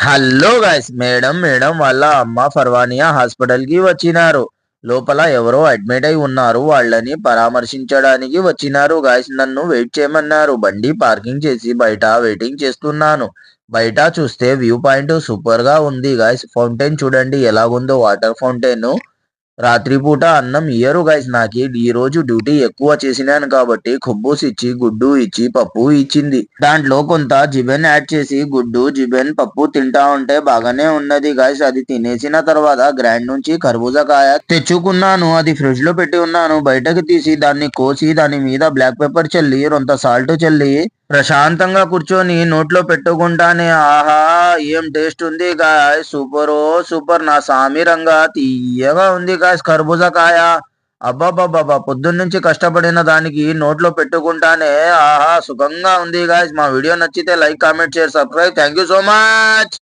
Hello guys, madam వాళ్ళ అమ్మ Farwaniya hospital కి వచ్చినారు. లోపల ఎవరో అడ్మిట్ అయి ఉన్నారు. వాళ్ళని పరామర్శించడానికి వచ్చినారు గైస్. నన్ను వెయిట్ చేయమన్నారు. బండి పార్కింగ్ చేసి బయట వెయిటింగ్ చేస్తున్నాను. బయట చూస్తే వ్యూ పాయింట్ సూపర్ గా ఉంది గైస్. ఫౌంటైన్ చూడండి ఎలాగుందో, వాటర్ ఫౌంటైన్. రాత్రిపూట అన్నం ఇయ్యరు గైస్ నాకి. ఈ రోజు డ్యూటీ ఎక్కువ చేసినాను కాబట్టి ఖుబ్బూస్ ఇచ్చి, గుడ్డు ఇచ్చి, పప్పు ఇచ్చింది. దాంట్లో కొంత జిబెన్ యాడ్ చేసి గుడ్డు, జిబెన్, పప్పు తింటా ఉంటే బాగానే ఉన్నది గైస్. అది తినేసిన తర్వాత గ్రాండ్ నుంచి కర్బూజాకాయ తెచ్చుకున్నాను. అది ఫ్రిడ్జ్ లో పెట్టి ఉన్నాను. బయటకు తీసి దాన్ని కోసి దాని మీద బ్లాక్ పెప్పర్ చల్లి, రొంత సాల్ట్ చల్లి ప్రశాంతంగా కూర్చొని నోట్లో పెట్టుకుంటానే ఆహా ఏం టేస్ట్ ఉంది గాయస్. Super super. నా సామి రంగా తీయగా ఉంది గాయస్ కర్బూజా కాయ. అబ్బాబ్బాబ్బా, పొద్దున్న నుంచి కష్టపడిన దానికి నోట్లో పెట్టుకుంటానే ఆహా సుఖంగా ఉంది గాయస్. మా వీడియో నచ్చితే like, comment, share, subscribe. Thank you so much.